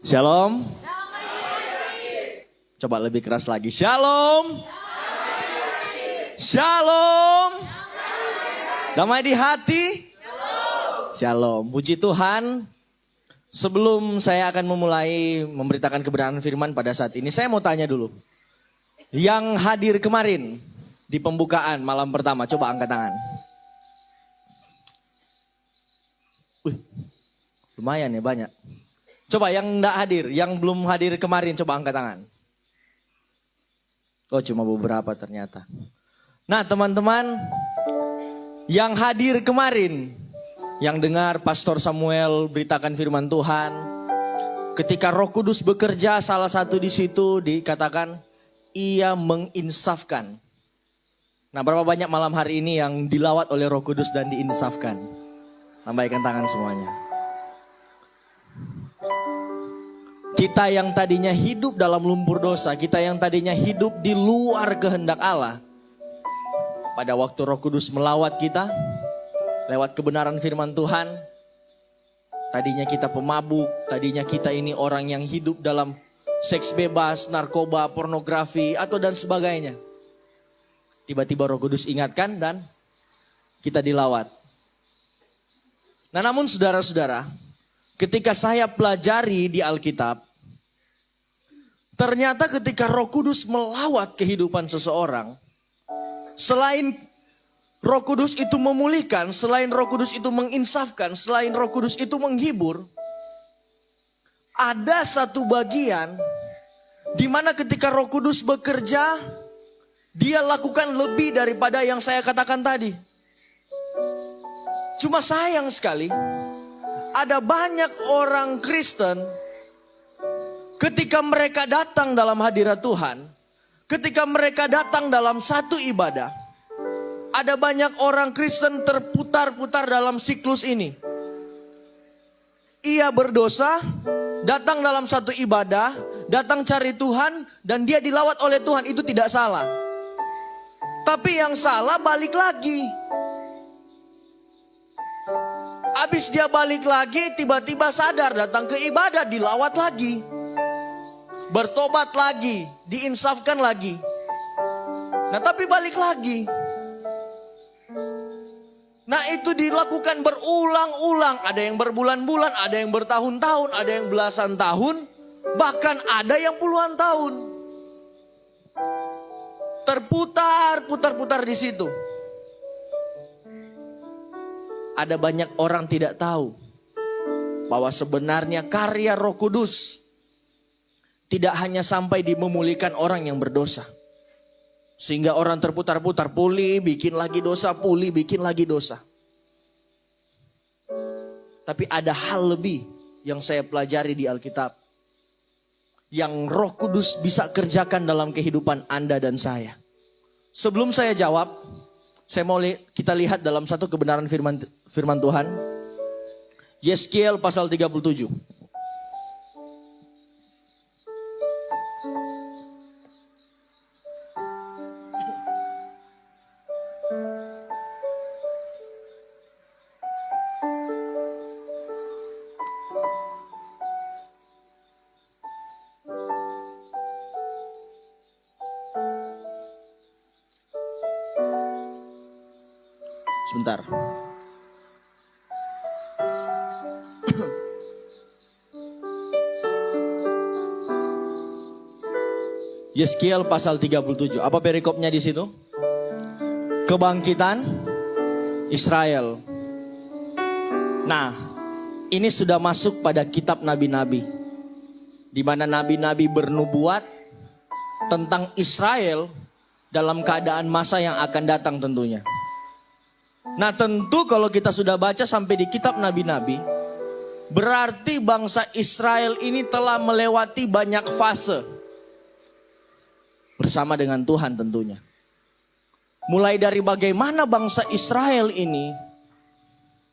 Shalom. Coba lebih keras lagi. Shalom. Shalom. Damai di hati. Shalom. Puji Tuhan. Sebelum saya akan memulai memberitakan kebenaran firman pada saat ini, saya mau tanya dulu. Yang hadir kemarin di pembukaan malam pertama, coba angkat tangan. Lumayan ya, banyak. Coba yang enggak hadir, yang belum hadir kemarin, coba angkat tangan. Oh, cuma beberapa ternyata. Nah, teman-teman yang hadir kemarin, yang dengar Pastor Samuel beritakan firman Tuhan, ketika Roh Kudus bekerja, salah satu di situ dikatakan ia menginsafkan. Nah, berapa banyak malam hari ini yang dilawat oleh Roh Kudus dan diinsafkan? Lambaikan tangan semuanya. Kita yang tadinya hidup dalam lumpur dosa, kita yang tadinya hidup di luar kehendak Allah, pada waktu Roh Kudus melawat kita lewat kebenaran firman Tuhan, tadinya kita pemabuk, tadinya kita ini orang yang hidup dalam seks bebas, narkoba, pornografi, atau dan sebagainya. Tiba-tiba Roh Kudus ingatkan dan kita dilawat. Nah, namun saudara-saudara, ketika saya pelajari di Alkitab, ternyata ketika Roh Kudus melawat kehidupan seseorang, selain Roh Kudus itu memulihkan, selain Roh Kudus itu menginsafkan, selain Roh Kudus itu menghibur, ada satu bagian di mana ketika Roh Kudus bekerja, dia lakukan lebih daripada yang saya katakan tadi. Cuma sayang sekali, ada banyak orang Kristen ketika mereka datang dalam hadirat Tuhan, ketika mereka datang dalam satu ibadah, ada banyak orang Kristen terputar-putar dalam siklus ini. Ia berdosa, datang dalam satu ibadah, datang cari Tuhan, dan dia dilawat oleh Tuhan, itu tidak salah. Tapi yang salah balik lagi. Habis dia balik lagi, tiba-tiba sadar, datang ke ibadah, dilawat lagi. Bertobat lagi, diinsafkan lagi. Nah, tapi balik lagi. Nah, itu dilakukan berulang-ulang. Ada yang berbulan-bulan, ada yang bertahun-tahun, ada yang belasan tahun, bahkan ada yang puluhan tahun. Terputar-putar di situ. Ada banyak orang tidak tahu bahwa sebenarnya karya Roh Kudus tidak hanya sampai di memulihkan orang yang berdosa. Sehingga orang terputar-putar, pulih, bikin lagi dosa, pulih, bikin lagi dosa. Tapi ada hal lebih yang saya pelajari di Alkitab, yang Roh Kudus bisa kerjakan dalam kehidupan Anda dan saya. Sebelum saya jawab, saya mau kita lihat dalam satu kebenaran firman Tuhan. Yeskiel pasal 37. Sebentar. Yeskiel pasal 37. Apa perikopnya di situ? Kebangkitan Israel. Nah, ini sudah masuk pada kitab nabi-nabi, di mana nabi-nabi bernubuat tentang Israel dalam keadaan masa yang akan datang tentunya. Nah, tentu kalau kita sudah baca sampai di kitab nabi-nabi, berarti bangsa Israel ini telah melewati banyak fase bersama dengan Tuhan tentunya. Mulai dari bagaimana bangsa Israel ini,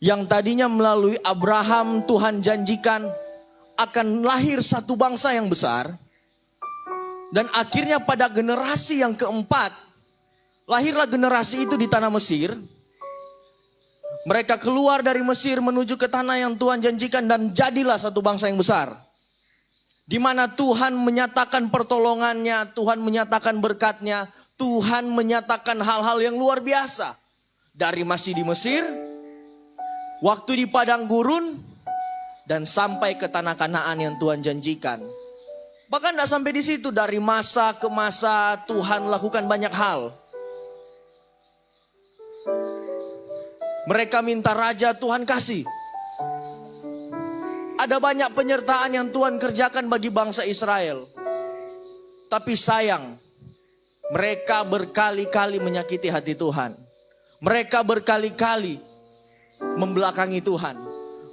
yang tadinya melalui Abraham Tuhan janjikan akan lahir satu bangsa yang besar, dan akhirnya pada generasi yang keempat, lahirlah generasi itu di tanah Mesir. Mereka keluar dari Mesir menuju ke tanah yang Tuhan janjikan dan jadilah satu bangsa yang besar. Di mana Tuhan menyatakan pertolongannya, Tuhan menyatakan berkatnya, Tuhan menyatakan hal-hal yang luar biasa. Dari masih di Mesir, waktu di padang gurun, dan sampai ke tanah Kanaan yang Tuhan janjikan. Bahkan tidak sampai di situ, dari masa ke masa Tuhan lakukan banyak hal. Mereka minta raja, Tuhan kasih. Ada banyak penyertaan yang Tuhan kerjakan bagi bangsa Israel. Tapi sayang, mereka berkali-kali menyakiti hati Tuhan. Mereka berkali-kali membelakangi Tuhan.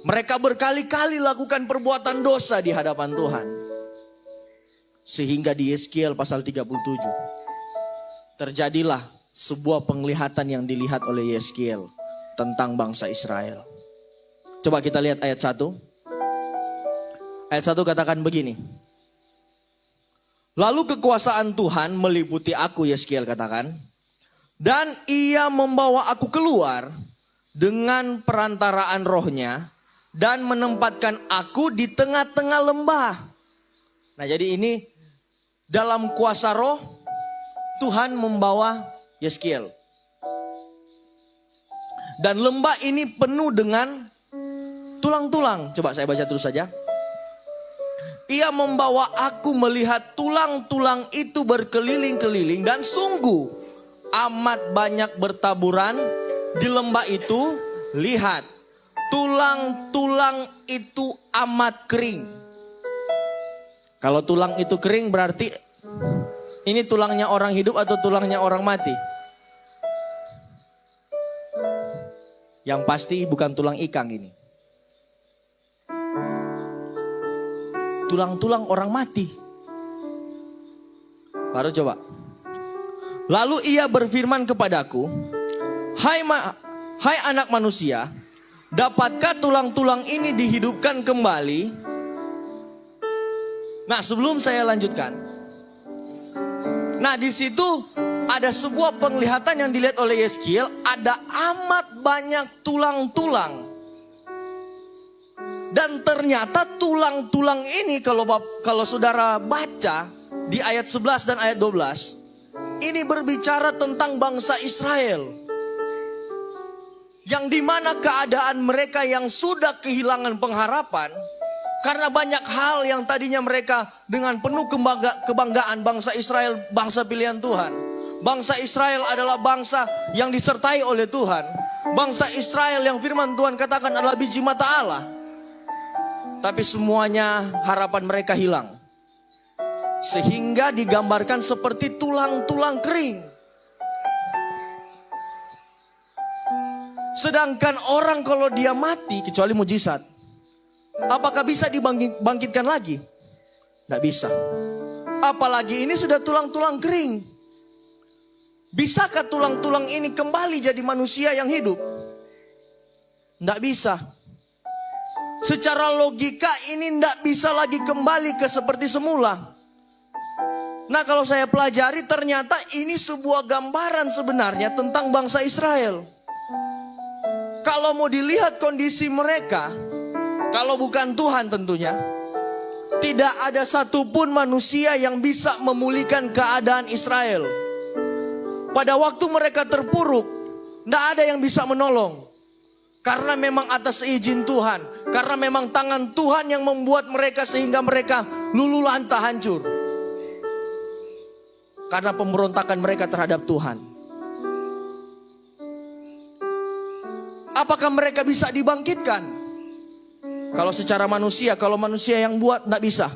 Mereka berkali-kali lakukan perbuatan dosa di hadapan Tuhan. Sehingga di Yeskiel pasal 37 terjadilah sebuah penglihatan yang dilihat oleh Yeskiel tentang bangsa Israel. Coba kita lihat ayat 1. Ayat 1 katakan begini. Lalu kekuasaan Tuhan meliputi aku, Yeskiel katakan. Dan ia membawa aku keluar dengan perantaraan rohnya. Dan menempatkan aku di tengah-tengah lembah. Nah jadi ini dalam kuasa roh Tuhan membawa Yeskiel. Dan lembah ini penuh dengan tulang-tulang. Coba saya baca terus saja. Ia membawa aku melihat tulang-tulang itu berkeliling-keliling dan sungguh amat banyak bertaburan di lembah itu. Lihat, tulang-tulang itu amat kering. Kalau tulang itu kering berarti ini tulangnya orang hidup atau tulangnya orang mati? Yang pasti bukan tulang ikan ini. Tulang-tulang orang mati. Baru coba. Lalu ia berfirman kepadaku, Hai anak manusia, dapatkah tulang-tulang ini dihidupkan kembali? Nah, sebelum saya lanjutkan. Nah, di situ ada sebuah penglihatan yang dilihat oleh Yeskiel, ada amat banyak tulang-tulang. Dan ternyata tulang-tulang ini kalau saudara baca di ayat 11 dan ayat 12, ini berbicara tentang bangsa Israel. Yang dimana keadaan mereka yang sudah kehilangan pengharapan, karena banyak hal yang tadinya mereka dengan penuh kebanggaan bangsa Israel, bangsa pilihan Tuhan. Bangsa Israel adalah bangsa yang disertai oleh Tuhan. Bangsa Israel yang firman Tuhan katakan adalah biji mata Allah. Tapi semuanya harapan mereka hilang. Sehingga digambarkan seperti tulang-tulang kering. Sedangkan orang kalau dia mati, kecuali mujizat, apakah bisa dibangkitkan lagi? Tidak bisa. Apalagi ini sudah tulang-tulang kering. Bisakah tulang-tulang ini kembali jadi manusia yang hidup? Tidak bisa. Secara logika ini tidak bisa lagi kembali ke seperti semula. Nah, kalau saya pelajari ternyata ini sebuah gambaran sebenarnya tentang bangsa Israel. Kalau mau dilihat kondisi mereka, kalau bukan Tuhan tentunya, tidak ada satupun manusia yang bisa memulihkan keadaan Israel. Pada waktu mereka terpuruk, tidak ada yang bisa menolong. Karena memang atas izin Tuhan. Karena memang tangan Tuhan yang membuat mereka sehingga mereka luluh lantah hancur. Karena pemberontakan mereka terhadap Tuhan. Apakah mereka bisa dibangkitkan? Kalau secara manusia, kalau manusia yang buat, tidak bisa.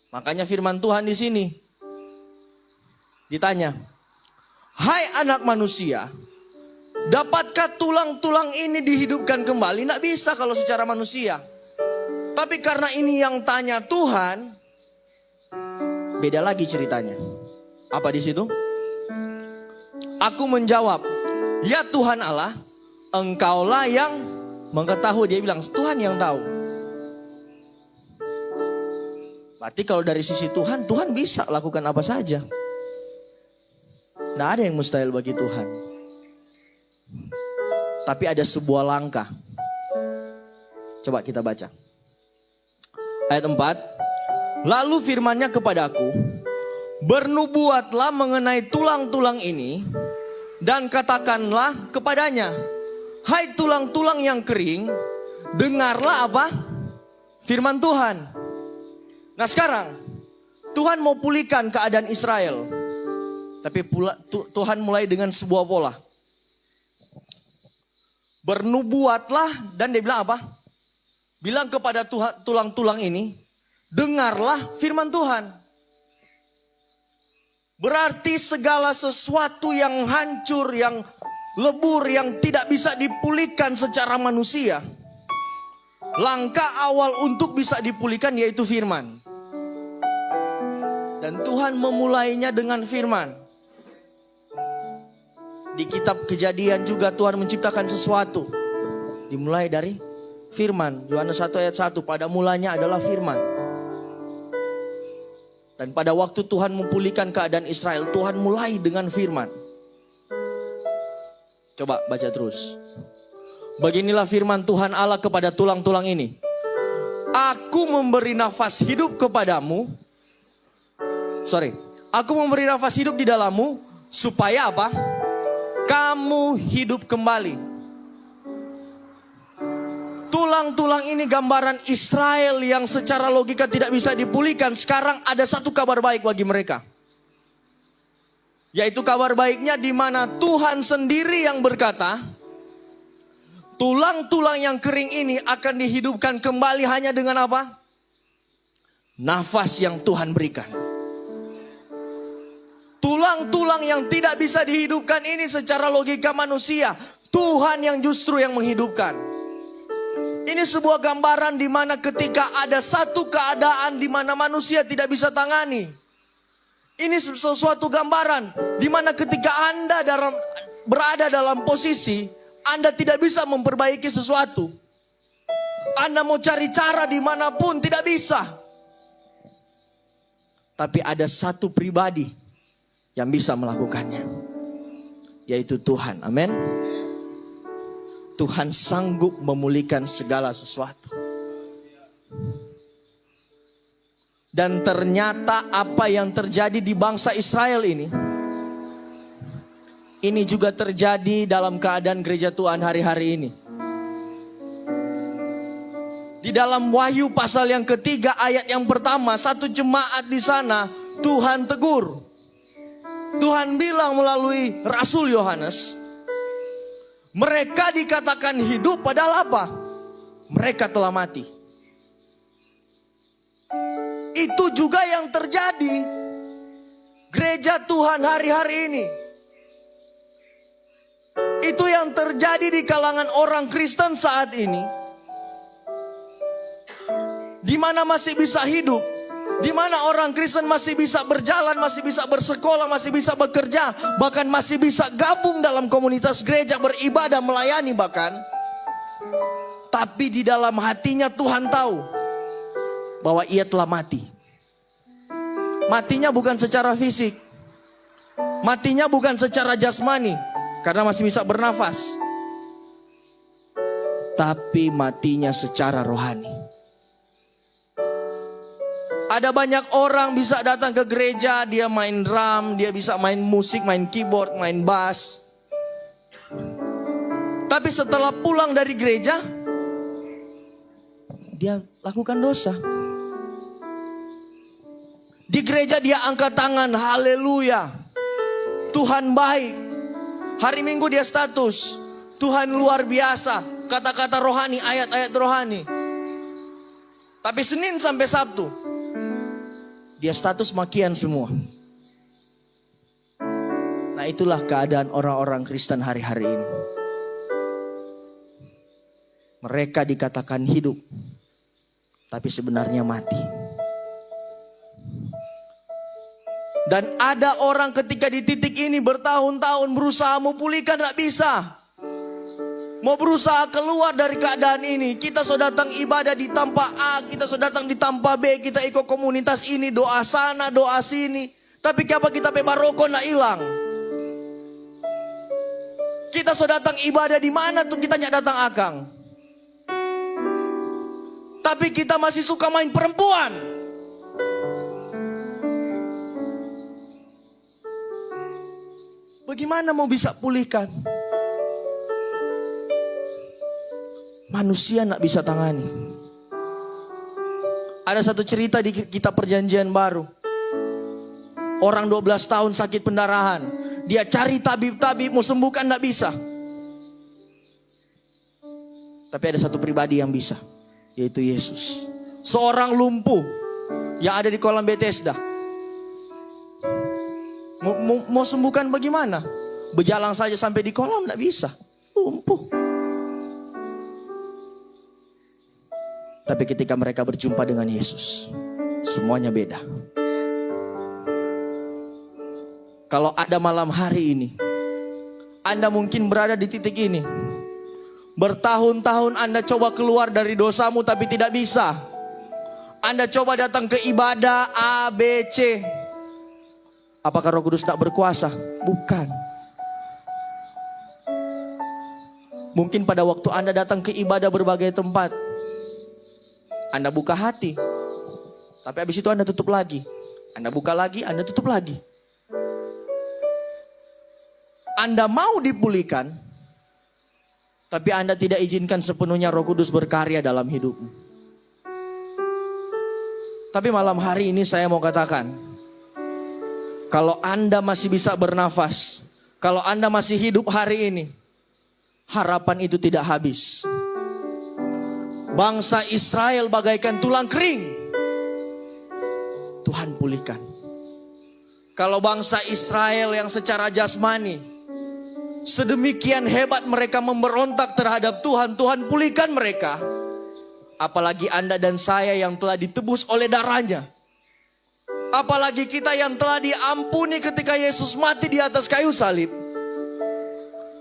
Makanya firman Tuhan di sini ditanya, Hai anak manusia, dapatkah tulang-tulang ini dihidupkan kembali? Tidak bisa kalau secara manusia. Tapi karena ini yang tanya Tuhan, beda lagi ceritanya. Apa di situ? Aku menjawab, ya Tuhan Allah, Engkaulah yang mengetahui. Dia bilang, Tuhan yang tahu. Berarti kalau dari sisi Tuhan, Tuhan bisa lakukan apa saja. Tidak ada yang mustahil bagi Tuhan. Tapi ada sebuah langkah. Coba kita baca. Ayat 4. Lalu firman-Nya kepadaku, bernubuatlah mengenai tulang-tulang ini, dan katakanlah kepadanya, hai tulang-tulang yang kering, dengarlah apa? Firman Tuhan. Nah sekarang, Tuhan mau pulihkan keadaan Israel. Tapi Tuhan mulai dengan sebuah pola. Bernubuatlah, dan dia bilang apa? Bilang kepada tulang-tulang ini, dengarlah firman Tuhan. Berarti segala sesuatu yang hancur, yang lebur, yang tidak bisa dipulihkan secara manusia, langkah awal untuk bisa dipulihkan yaitu firman. Dan Tuhan memulainya dengan firman. Di kitab Kejadian juga Tuhan menciptakan sesuatu. Dimulai dari firman. Yohanes 1 ayat 1, pada mulanya adalah firman. Dan pada waktu Tuhan memulihkan keadaan Israel, Tuhan mulai dengan firman. Coba baca terus. Beginilah firman Tuhan Allah kepada tulang-tulang ini. Aku memberi nafas hidup kepadamu. Aku memberi nafas hidup di dalammu. Supaya apa? Kamu hidup kembali. Tulang-tulang ini gambaran Israel yang secara logika tidak bisa dipulihkan. Sekarang ada satu kabar baik bagi mereka. Yaitu kabar baiknya di mana Tuhan sendiri yang berkata, tulang-tulang yang kering ini akan dihidupkan kembali hanya dengan apa? Nafas yang Tuhan berikan. Tulang-tulang yang tidak bisa dihidupkan ini secara logika manusia, Tuhan yang justru yang menghidupkan. Ini sebuah gambaran di mana ketika ada satu keadaan di mana manusia tidak bisa tangani. Ini sesuatu gambaran di mana ketika Anda berada dalam posisi Anda tidak bisa memperbaiki sesuatu. Anda mau cari cara dimanapun tidak bisa. Tapi ada satu pribadi yang bisa melakukannya, yaitu Tuhan. Amin. Tuhan sanggup memulihkan segala sesuatu. Dan ternyata apa yang terjadi di bangsa Israel ini juga terjadi dalam keadaan gereja Tuhan hari-hari ini. Di dalam Wahyu pasal yang ketiga ayat yang pertama, satu jemaat di sana Tuhan tegur. Tuhan bilang melalui Rasul Yohanes, mereka dikatakan hidup padahal apa? Mereka telah mati. Itu juga yang terjadi gereja Tuhan hari-hari ini. Itu yang terjadi di kalangan orang Kristen saat ini. Di mana masih bisa hidup, di mana orang Kristen masih bisa berjalan, masih bisa bersekolah, masih bisa bekerja, bahkan masih bisa gabung dalam komunitas gereja, beribadah, melayani bahkan. Tapi di dalam hatinya Tuhan tahu bahwa ia telah mati. Matinya bukan secara fisik, matinya bukan secara jasmani, karena masih bisa bernafas. Tapi matinya secara rohani. Ada banyak orang bisa datang ke gereja, dia main drum, dia bisa main musik, main keyboard, main bass. Tapi setelah pulang dari gereja, dia lakukan dosa. Di gereja dia angkat tangan, haleluya, Tuhan baik. Hari Minggu dia status, Tuhan luar biasa, kata-kata rohani, ayat-ayat rohani. Tapi Senin sampai Sabtu, dia status makian semua. Nah itulah keadaan orang-orang Kristen hari-hari ini. Mereka dikatakan hidup, tapi sebenarnya mati. Dan ada orang ketika di titik ini bertahun-tahun berusaha memulihkan, tidak bisa. Mau berusaha keluar dari keadaan ini. Kita sudah datang ibadah di tanpa A, kita sudah datang di tanpa B, kita ikut komunitas ini, doa sana, doa sini. Tapi kenapa kita pebaroko nak hilang? Kita sudah datang ibadah di mana tuh kita nyak datang akang. Tapi kita masih suka main perempuan. Bagaimana mau bisa pulihkan? Manusia nak bisa tangani. Ada satu cerita di kitab Perjanjian Baru. Orang 12 tahun sakit pendarahan. Dia cari tabib-tabib mau sembuhkan, tidak bisa. Tapi ada satu pribadi yang bisa, yaitu Yesus. Seorang lumpuh yang ada di kolam Bethesda. Mau sembuhkan bagaimana? Berjalan saja sampai di kolam tidak bisa. Lumpuh. Tapi ketika mereka berjumpa dengan Yesus, semuanya beda. Kalau ada malam hari ini, Anda mungkin berada di titik ini. Bertahun-tahun Anda coba keluar dari dosamu tapi tidak bisa. Anda coba datang ke ibadah A, B, C. Apakah Roh Kudus tak berkuasa? Bukan. Mungkin pada waktu Anda datang ke ibadah berbagai tempat, Anda buka hati. Tapi habis itu Anda tutup lagi. Anda buka lagi, Anda tutup lagi. Anda mau dipulihkan, tapi Anda tidak izinkan sepenuhnya Roh Kudus berkarya dalam hidupmu. Tapi malam hari ini saya mau katakan, kalau Anda masih bisa bernafas, kalau Anda masih hidup hari ini, harapan itu tidak habis. Bangsa Israel bagaikan tulang kering. Tuhan pulihkan. Kalau bangsa Israel yang secara jasmani sedemikian hebat mereka memberontak terhadap Tuhan, Tuhan pulihkan mereka. Apalagi Anda dan saya yang telah ditebus oleh darahnya. Apalagi kita yang telah diampuni ketika Yesus mati di atas kayu salib.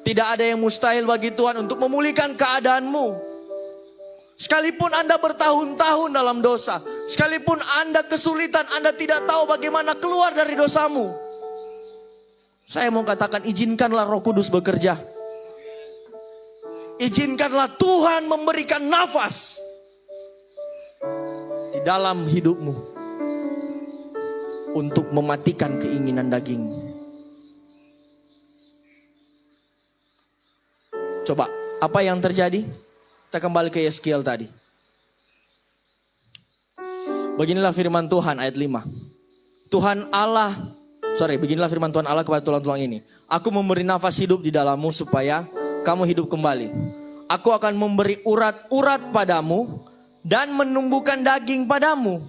Tidak ada yang mustahil bagi Tuhan untuk memulihkan keadaanmu. Sekalipun Anda bertahun-tahun dalam dosa, sekalipun Anda kesulitan, Anda tidak tahu bagaimana keluar dari dosamu, saya mau katakan, izinkanlah Roh Kudus bekerja. Izinkanlah Tuhan memberikan nafas di dalam hidupmu untuk mematikan keinginan daging. Coba, apa yang terjadi? Kita kembali ke Yeskiel tadi. Beginilah firman Tuhan ayat 5. Beginilah firman Tuhan Allah kepada tulang-tulang ini. Aku memberi nafas hidup di dalammu supaya kamu hidup kembali. Aku akan memberi urat-urat padamu dan menumbuhkan daging padamu.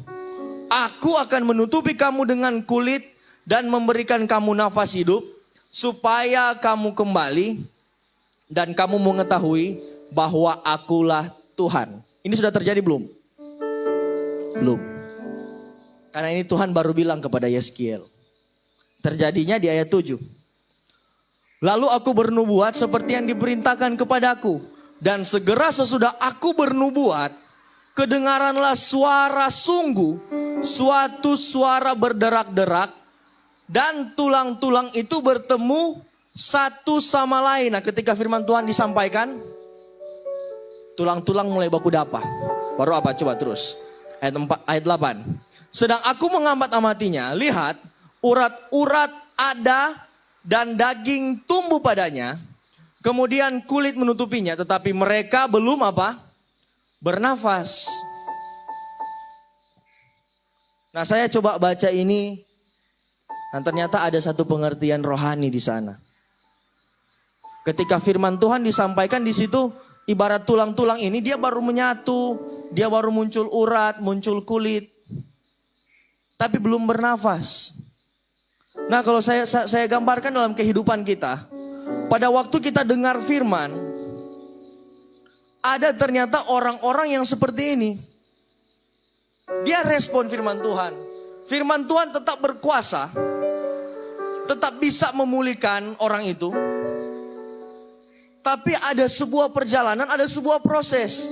Aku akan menutupi kamu dengan kulit dan memberikan kamu nafas hidup supaya kamu kembali dan kamu mengetahui bahwa akulah Tuhan. Ini sudah terjadi belum? Belum. Karena ini Tuhan baru bilang kepada Yeskiel. Terjadinya di ayat 7. Lalu aku bernubuat seperti yang diperintahkan kepadaku. Dan segera sesudah aku bernubuat, kedengaranlah suara sungguh, suatu suara berderak-derak, dan tulang-tulang itu bertemu satu sama lain. Nah, ketika firman Tuhan disampaikan, tulang-tulang mulai baku dapa. Baru apa? Coba terus. Ayat 8. Sedang aku mengamati-amatinya, lihat, urat-urat ada dan daging tumbuh padanya. Kemudian kulit menutupinya, tetapi mereka belum apa? Bernafas. Nah, saya coba baca ini, dan ternyata ada satu pengertian rohani di sana. Ketika firman Tuhan disampaikan di situ, ibarat tulang-tulang ini dia baru menyatu, dia baru muncul urat, muncul kulit, tapi belum bernafas. Nah, kalau saya gambarkan dalam kehidupan kita, pada waktu kita dengar firman, ada ternyata orang-orang yang seperti ini. Dia respon firman Tuhan. Firman Tuhan tetap berkuasa, tetap bisa memulihkan orang itu. Tapi ada sebuah perjalanan, ada sebuah proses.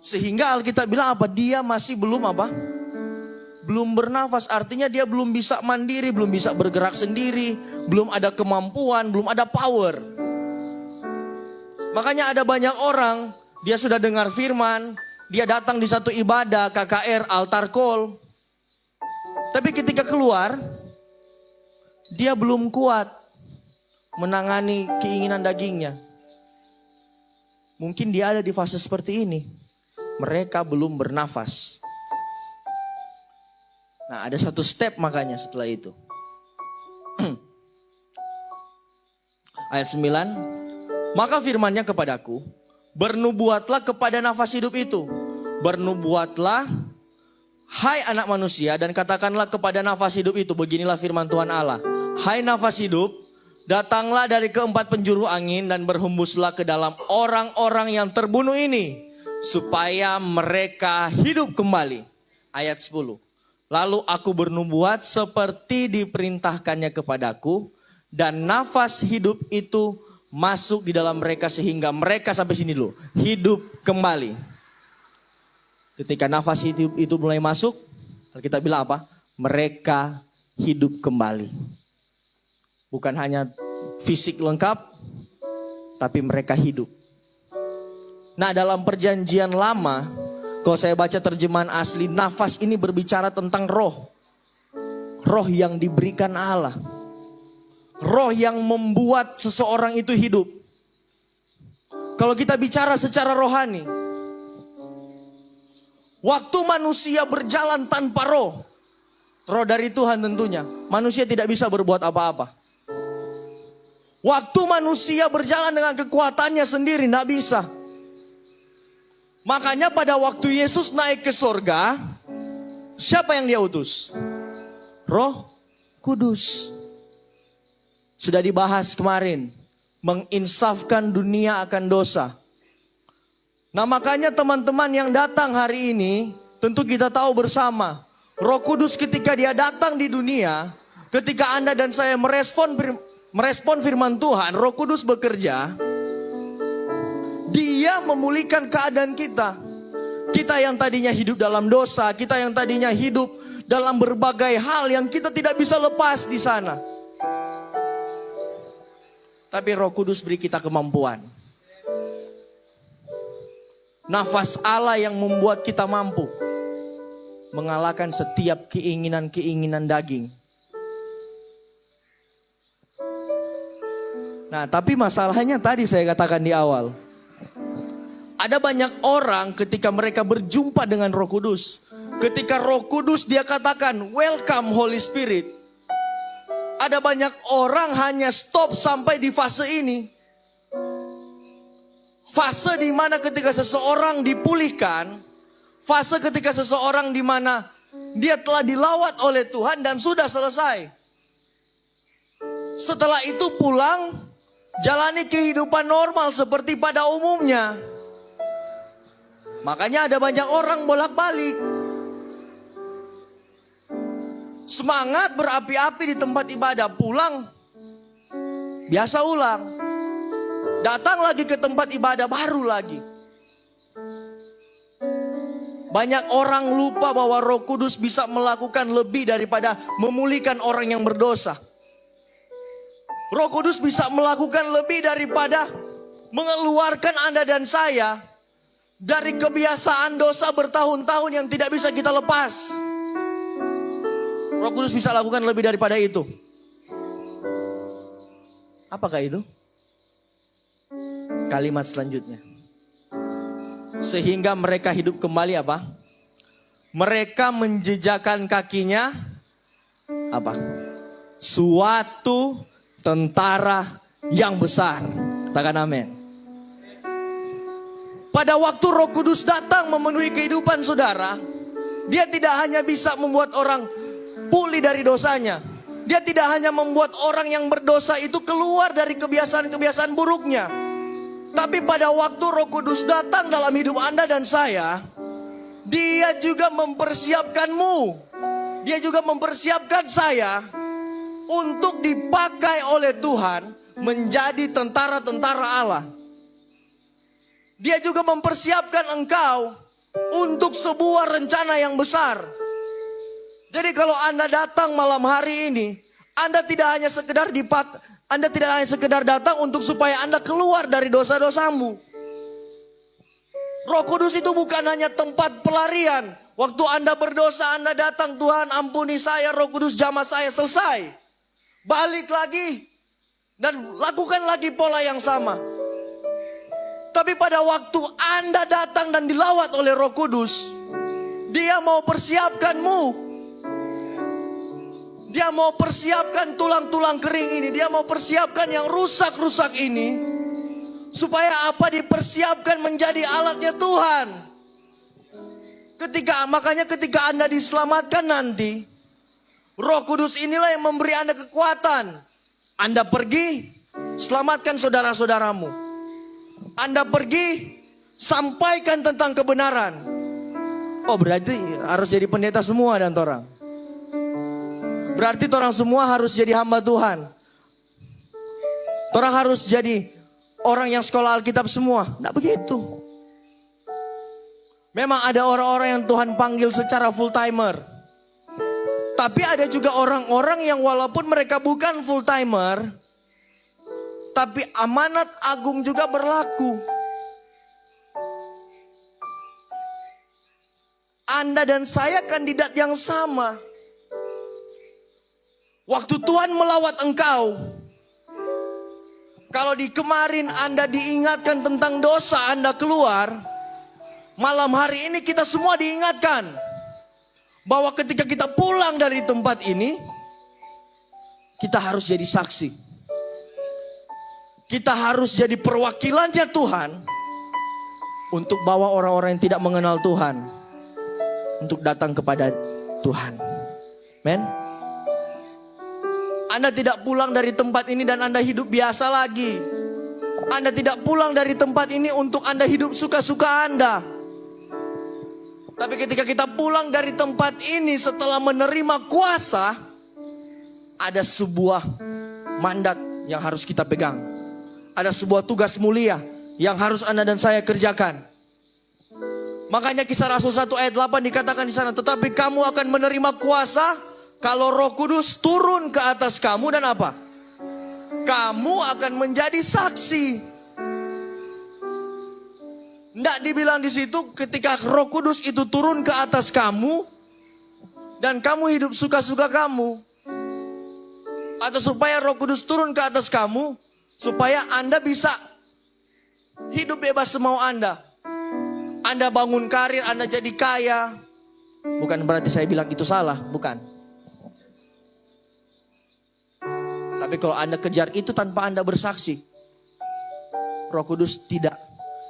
Sehingga Alkitab bilang apa? Dia masih belum apa? Belum bernafas, artinya dia belum bisa mandiri, belum bisa bergerak sendiri, belum ada kemampuan, belum ada power. Makanya ada banyak orang, dia sudah dengar firman, Dia datang di satu ibadah, KKR, altar call. Tapi ketika keluar, dia belum kuat menangani keinginan dagingnya. Mungkin dia ada di fase seperti ini. Mereka belum bernafas. Nah, ada satu step makanya setelah itu. Ayat 9. Maka firman-Nya kepadaku, bernubuatlah kepada nafas hidup itu. Bernubuatlah, hai anak manusia, dan katakanlah kepada nafas hidup itu, beginilah firman Tuhan Allah. Hai nafas hidup, datanglah dari keempat penjuru angin dan berhembuslah ke dalam orang-orang yang terbunuh ini, supaya mereka hidup kembali. Ayat 10. Lalu aku bernubuat seperti diperintahkannya kepadaku, dan nafas hidup itu masuk di dalam mereka sehingga mereka, sampai sini dulu, hidup kembali. Ketika nafas hidup itu mulai masuk, kita bilang apa? Mereka hidup kembali. Bukan hanya fisik lengkap, tapi mereka hidup. Nah, dalam perjanjian lama, kalau saya baca terjemahan asli, nafas ini berbicara tentang roh. Roh yang diberikan Allah. Roh yang membuat seseorang itu hidup. Kalau kita bicara secara rohani, waktu manusia berjalan tanpa roh, roh dari Tuhan tentunya, manusia tidak bisa berbuat apa-apa. Waktu manusia berjalan dengan kekuatannya sendiri, tidak bisa. Makanya pada waktu Yesus naik ke sorga, siapa yang dia utus? Roh Kudus. Sudah dibahas kemarin, menginsafkan dunia akan dosa. Nah, makanya teman-teman yang datang hari ini, tentu kita tahu bersama, Roh Kudus ketika dia datang di dunia, ketika Anda dan saya merespon firman Tuhan, Roh Kudus bekerja. Dia memulihkan keadaan kita. Kita yang tadinya hidup dalam dosa, kita yang tadinya hidup dalam berbagai hal yang kita tidak bisa lepas di sana. Tapi Roh Kudus beri kita kemampuan. Nafas Allah yang membuat kita mampu mengalahkan setiap keinginan-keinginan daging. Nah, tapi masalahnya tadi saya katakan di awal. Ada banyak orang ketika mereka berjumpa dengan Roh Kudus. Ketika Roh Kudus dia katakan, welcome Holy Spirit. Ada banyak orang hanya stop sampai di fase ini. Fase di mana ketika seseorang dipulihkan. Fase ketika seseorang di mana dia telah dilawat oleh Tuhan dan sudah selesai. Setelah itu pulang, jalani kehidupan normal seperti pada umumnya. Makanya ada banyak orang bolak-balik. Semangat berapi-api di tempat ibadah, pulang biasa ulang. Datang lagi ke tempat ibadah, baru lagi. Banyak orang lupa bahwa Roh Kudus bisa melakukan lebih daripada memulihkan orang yang berdosa. Roh Kudus bisa melakukan lebih daripada mengeluarkan Anda dan saya dari kebiasaan dosa bertahun-tahun yang tidak bisa kita lepas. Roh Kudus bisa lakukan lebih daripada itu. Apakah itu? Kalimat selanjutnya. Sehingga mereka hidup kembali apa? Mereka menjejakkan kakinya apa? Suatu tentara yang besar. Katakan amin. Pada waktu Roh Kudus datang memenuhi kehidupan saudara, dia tidak hanya bisa membuat orang pulih dari dosanya. Dia tidak hanya membuat orang yang berdosa itu keluar dari kebiasaan-kebiasaan buruknya. Tapi pada waktu Roh Kudus datang dalam hidup Anda dan saya, dia juga mempersiapkanmu. Dia juga mempersiapkan saya untuk dipakai oleh Tuhan menjadi tentara-tentara Allah. Dia juga mempersiapkan engkau untuk sebuah rencana yang besar. Jadi kalau Anda datang malam hari ini, Anda tidak hanya sekedar datang untuk supaya Anda keluar dari dosa-dosamu. Roh Kudus itu bukan hanya tempat pelarian. Waktu Anda berdosa, Anda datang, Tuhan ampuni saya, Roh Kudus jamah saya, selesai. Balik lagi dan lakukan lagi pola yang sama. Tapi pada waktu Anda datang dan dilawat oleh Roh Kudus, Dia mau persiapkanmu. Dia mau persiapkan tulang-tulang kering ini. Dia mau persiapkan yang rusak-rusak ini. Supaya apa? Dipersiapkan menjadi alatnya Tuhan. Makanya ketika Anda diselamatkan nanti, Roh Kudus inilah yang memberi Anda kekuatan. Anda pergi, selamatkan saudara-saudaramu. Anda pergi, sampaikan tentang kebenaran. Oh, berarti harus jadi pendeta semua dan orang. Berarti orang semua harus jadi hamba Tuhan. Orang harus jadi orang yang sekolah Alkitab semua. Tidak begitu. Memang ada orang-orang yang Tuhan panggil secara full timer. Tapi ada juga orang-orang yang walaupun mereka bukan full timer, tapi amanat agung juga berlaku. Anda dan saya kandidat yang sama. Waktu Tuhan melawat engkau, kalau di kemarin Anda diingatkan tentang dosa, Anda keluar. Malam hari ini kita semua diingatkan bahwa ketika kita pulang dari tempat ini, kita harus jadi saksi. Kita harus jadi perwakilannya Tuhan untuk bawa orang-orang yang tidak mengenal Tuhan untuk datang kepada Tuhan. Men? Anda tidak pulang dari tempat ini dan Anda hidup biasa lagi. Anda tidak pulang dari tempat ini untuk Anda hidup suka-suka Anda. Tapi ketika kita pulang dari tempat ini setelah menerima kuasa, ada sebuah mandat yang harus kita pegang. Ada sebuah tugas mulia yang harus Anda dan saya kerjakan. Makanya Kisah Rasul 1 ayat 8 dikatakan di sana, tetapi kamu akan menerima kuasa kalau Roh Kudus turun ke atas kamu dan apa? Kamu akan menjadi saksi. Tidak dibilang di situ ketika Roh Kudus itu turun ke atas kamu dan kamu hidup suka-suka kamu. Atau supaya Roh Kudus turun ke atas kamu supaya Anda bisa hidup bebas semau Anda. Anda bangun karir, Anda jadi kaya. Bukan berarti saya bilang itu salah, bukan. Tapi kalau Anda kejar itu tanpa Anda bersaksi, Roh Kudus tidak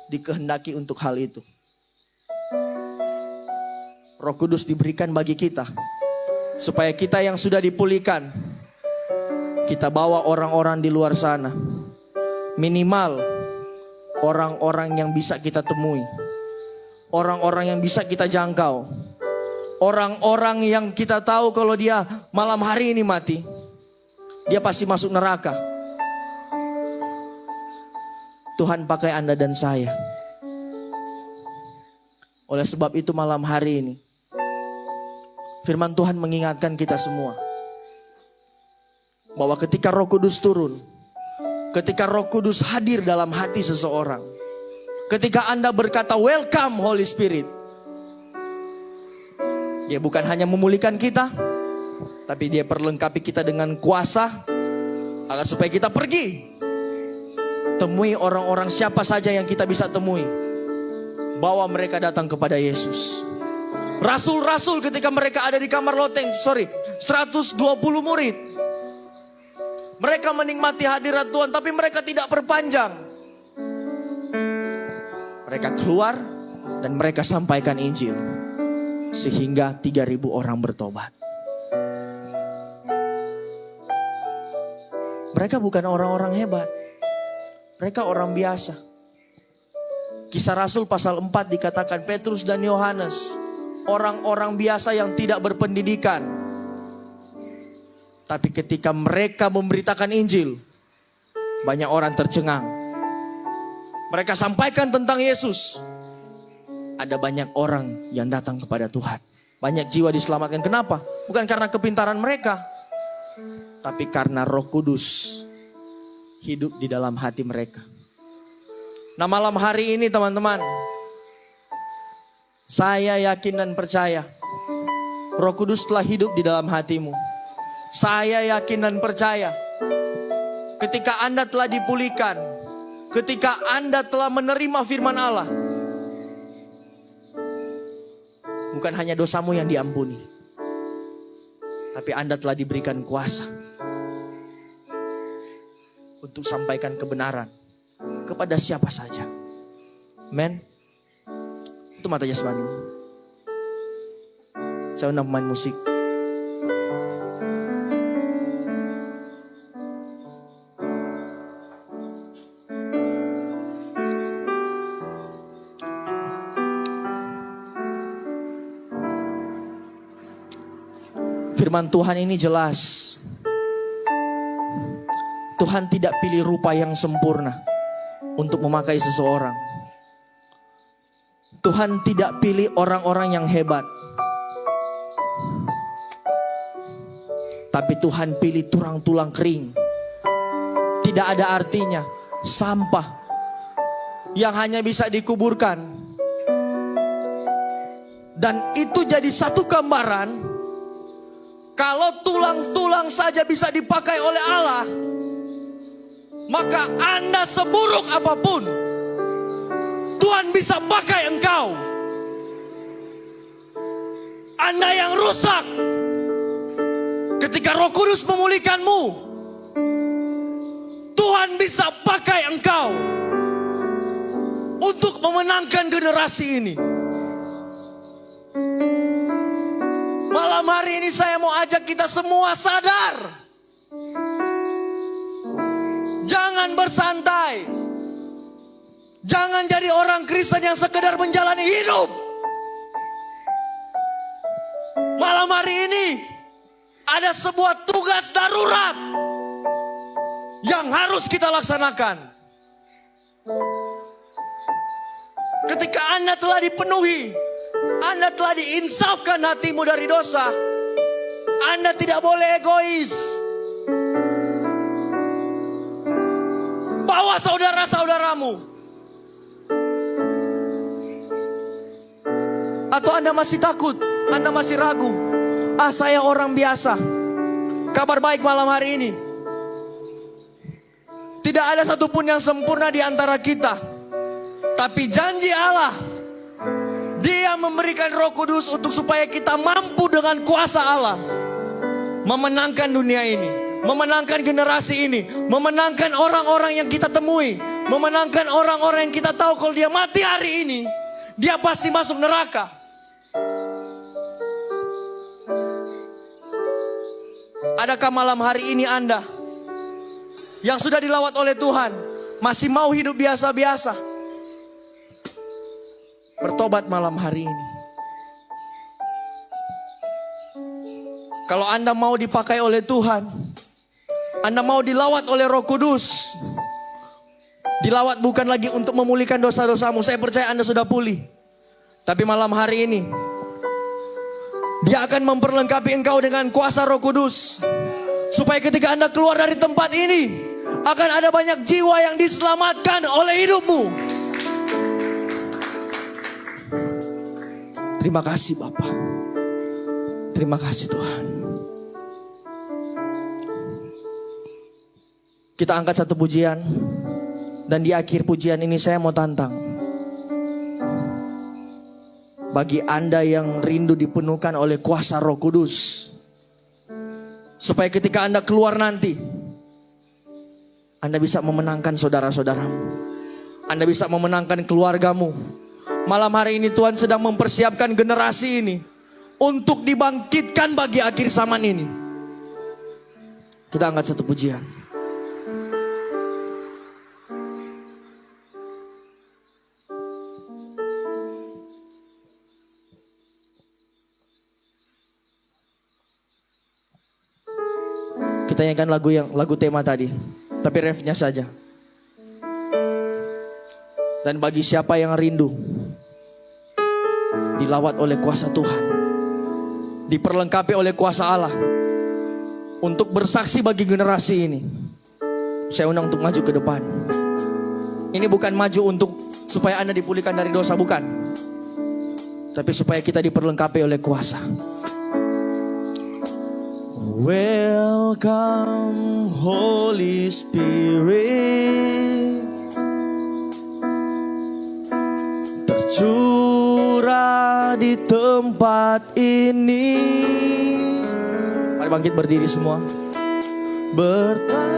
dikehendaki untuk hal itu. Roh Kudus diberikan bagi kita supaya kita yang sudah dipulihkan, kita bawa orang-orang di luar sana. Minimal orang-orang yang bisa kita temui, orang-orang yang bisa kita jangkau, orang-orang yang kita tahu kalau dia malam hari ini mati, dia pasti masuk neraka. Tuhan pakai Anda dan saya. Oleh sebab itu malam hari ini, firman Tuhan mengingatkan kita semua bahwa ketika Roh Kudus turun, ketika Roh Kudus hadir dalam hati seseorang, ketika Anda berkata welcome Holy Spirit, Dia bukan hanya memulihkan kita, tapi Dia perlengkapi kita dengan kuasa agar supaya kita pergi temui orang-orang siapa saja yang kita bisa temui, bawa mereka datang kepada Yesus. Rasul-rasul ketika mereka ada di kamar loteng, 120 murid, mereka menikmati hadirat Tuhan, tapi mereka tidak perpanjang. Mereka keluar dan mereka sampaikan Injil sehingga 3.000 orang bertobat. Mereka bukan orang-orang hebat, mereka orang biasa. Kisah Rasul pasal 4 dikatakan Petrus dan Yohanes, orang-orang biasa yang tidak berpendidikan. Tapi ketika mereka memberitakan Injil, banyak orang tercengang. Mereka sampaikan tentang Yesus, ada banyak orang yang datang kepada Tuhan. Banyak jiwa diselamatkan. Kenapa? Bukan karena kepintaran mereka, tapi karena Roh Kudus hidup di dalam hati mereka. Nah malam hari ini teman-teman, Saya yakin dan percaya Roh Kudus telah hidup di dalam hatimu. Saya yakin dan percaya ketika Anda telah dipulihkan, ketika Anda telah menerima firman Allah, bukan hanya dosamu yang diampuni, tapi Anda telah diberikan kuasa untuk sampaikan kebenaran kepada siapa saja. Amen. Itu mata jasmani. Saya undang pemain musik. Firman Tuhan ini jelas. Tuhan tidak pilih rupa yang sempurna untuk memakai seseorang. Tuhan tidak pilih orang-orang yang hebat, tapi Tuhan pilih tulang-tulang kering. Tidak ada artinya, sampah yang hanya bisa dikuburkan. Dan itu jadi satu gambaran, kalau tulang-tulang saja bisa dipakai oleh Allah, maka Anda seburuk apapun, Tuhan bisa pakai engkau. Anda yang rusak, ketika Roh Kudus memulihkanmu, Tuhan bisa pakai engkau untuk memenangkan generasi ini. Malam hari ini saya mau ajak kita semua sadar. Jangan bersantai. Jangan jadi orang Kristen yang sekedar menjalani hidup. Malam hari ini ada sebuah tugas darurat yang harus kita laksanakan. Ketika Anda telah dipenuhi, Anda telah diinsafkan hatimu dari dosa, Anda tidak boleh egois. Bawa saudara-saudaramu. Atau Anda masih takut, Anda masih ragu. Saya orang biasa. Kabar baik malam hari ini, tidak ada satupun yang sempurna di antara kita. Tapi janji Allah, Dia memberikan Roh Kudus untuk supaya kita mampu dengan kuasa Allah memenangkan dunia ini, memenangkan generasi ini, memenangkan orang-orang yang kita temui, memenangkan orang-orang yang kita tahu kalau dia mati hari ini, dia pasti masuk neraka. Adakah malam hari ini Anda yang sudah dilawat oleh Tuhan masih mau hidup biasa-biasa? Bertobat malam hari ini. Kalau Anda mau dipakai oleh Tuhan, Anda mau dilawat oleh Roh Kudus, dilawat bukan lagi untuk memulihkan dosa-dosamu. Saya percaya Anda sudah pulih. Tapi malam hari ini Dia akan memperlengkapi engkau dengan kuasa Roh Kudus, supaya ketika Anda keluar dari tempat ini, akan ada banyak jiwa yang diselamatkan oleh hidupmu. Terima kasih Bapa. Terima kasih Tuhan. Kita angkat satu pujian, dan di akhir pujian ini saya mau tantang. Bagi Anda yang rindu dipenuhkan oleh kuasa Roh Kudus, supaya ketika Anda keluar nanti, Anda bisa memenangkan saudara-saudaramu, Anda bisa memenangkan keluargamu. Malam hari ini Tuhan sedang mempersiapkan generasi ini untuk dibangkitkan bagi akhir zaman ini. Kita angkat satu pujian. Kita nyanyikan lagu tema tadi, tapi refnya saja. Dan bagi siapa yang rindu dilawat oleh kuasa Tuhan, diperlengkapi oleh kuasa Allah untuk bersaksi bagi generasi ini, saya undang untuk maju ke depan. Ini bukan maju untuk supaya Anda dipulihkan dari dosa, bukan. tapi supaya kita diperlengkapi oleh kuasa. Welcome Holy Spirit, tercurah di tempat ini. Mari bangkit berdiri semua. Bertatalah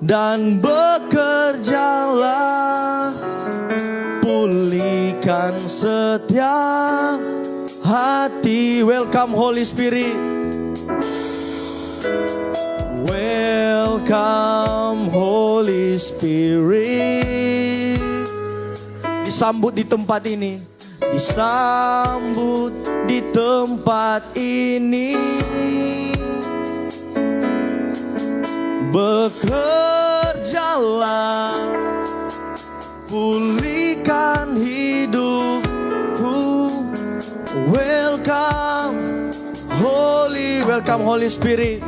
dan bekerjalah, pulihkan setiap hati. Welcome Holy Spirit. Welcome Holy Spirit. Disambut di tempat ini. Disambut di tempat ini. Bekerjalah, pulihkan hidupku. Welcome Holy Spirit.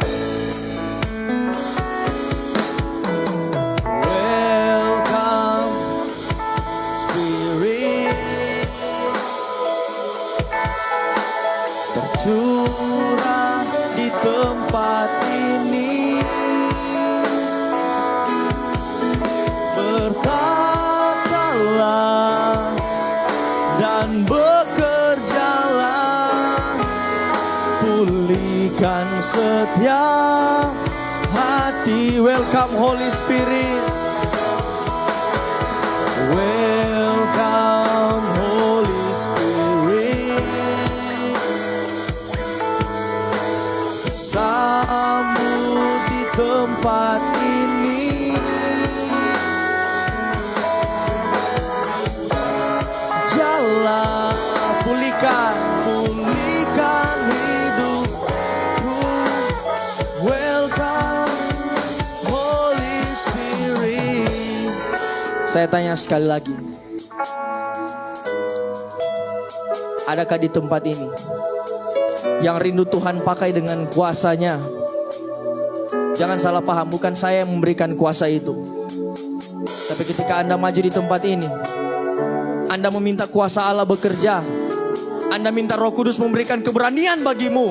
Welcome Spirit, tercurah di tempat ini. Bertatalah dan bekerjalah, pulihkan setiap hati. Welcome Holy Spirit. Welcome Holy Spirit. Sambut di tempat ini. Jalan, pulihkan hidupku. Welcome Holy Spirit. Saya tanya sekali lagi, adakah di tempat ini yang rindu Tuhan pakai dengan kuasanya? Jangan salah paham, bukan saya yang memberikan kuasa itu. Tapi ketika Anda maju di tempat ini, Anda meminta kuasa Allah bekerja. Anda minta Roh Kudus memberikan keberanian bagimu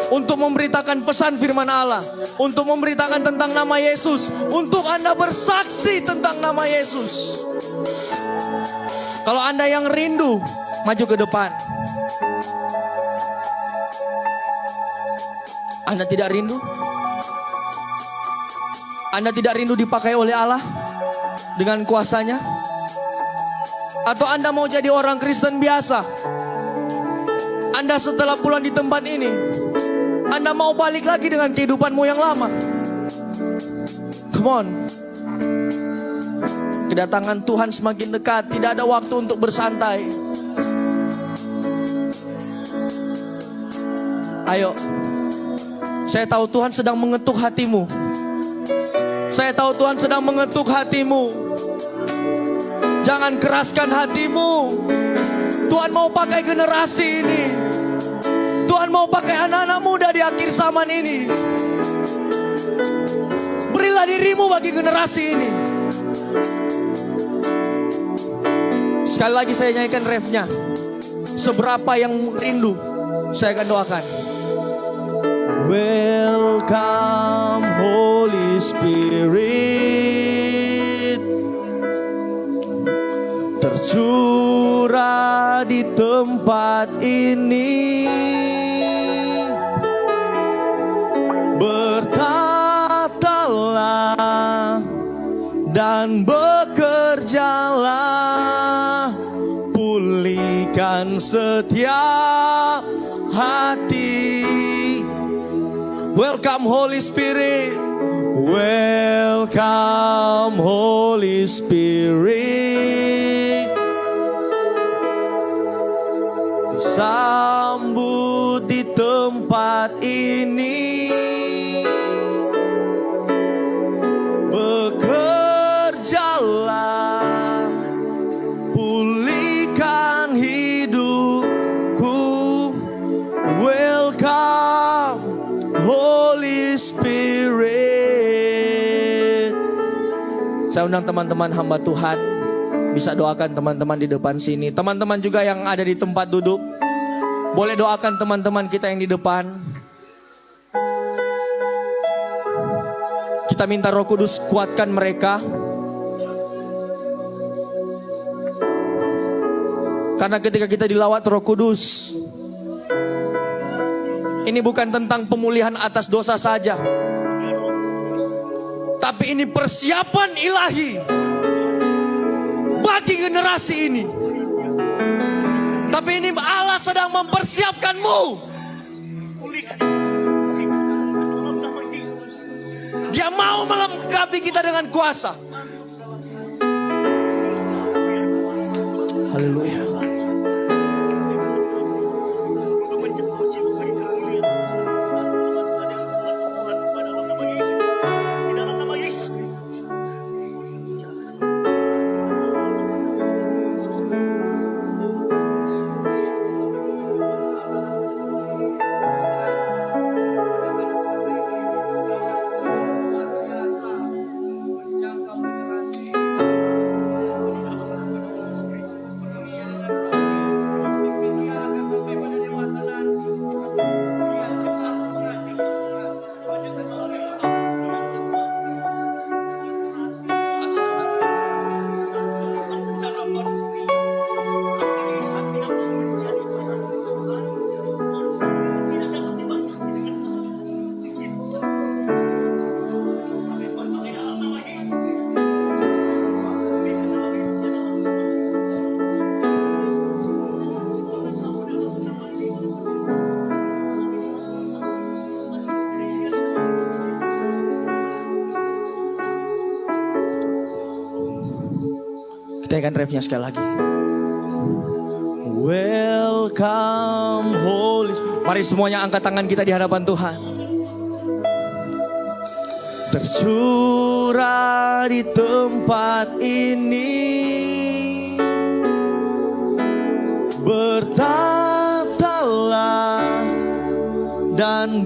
untuk memberitakan pesan firman Allah, untuk memberitakan tentang nama Yesus, untuk Anda bersaksi tentang nama Yesus. Kalau Anda yang rindu, maju ke depan. Anda tidak rindu? Anda tidak rindu dipakai oleh Allah dengan kuasanya? Atau Anda mau jadi orang Kristen biasa? Anda setelah pulang di tempat ini, Anda mau balik lagi dengan kehidupanmu yang lama? Come on. Kedatangan Tuhan semakin dekat, tidak ada waktu untuk bersantai. Ayo. Saya tahu Tuhan sedang mengetuk hatimu. Saya tahu Tuhan sedang mengetuk hatimu. Jangan keraskan hatimu. Tuhan mau pakai generasi ini. Tuhan mau pakai anak-anak muda di akhir zaman ini. Berilah dirimu bagi generasi ini. Sekali lagi saya nyanyikan refnya. Seberapa yang rindu, saya akan doakan. Welcome Holy Spirit, tercurah di tempat ini. Bertatalah dan bekerjalah, pulihkan setiap hati. Welcome Holy Spirit. Welcome Holy Spirit. Sambut di tempat ini. Bekerjalah, pulihkan hidupku. Welcome Holy Spirit. Saya undang teman-teman hamba Tuhan Bisa doakan teman-teman di depan sini. Teman-teman juga yang ada di tempat duduk, boleh doakan teman-teman kita yang di depan. Kita minta Roh Kudus kuatkan mereka. Karena ketika kita dilawat Roh Kudus, ini bukan tentang pemulihan atas dosa saja, tapi ini persiapan ilahi bagi generasi ini. Tapi ini Allah sedang mempersiapkanmu. Dia mau melengkapi kita dengan kuasa. Haleluya. Kita akan refnya sekali lagi. Welcome Holy Spirit. Mari semuanya angkat tangan kita di hadapan Tuhan. Tercurah di tempat ini, bertatalah dan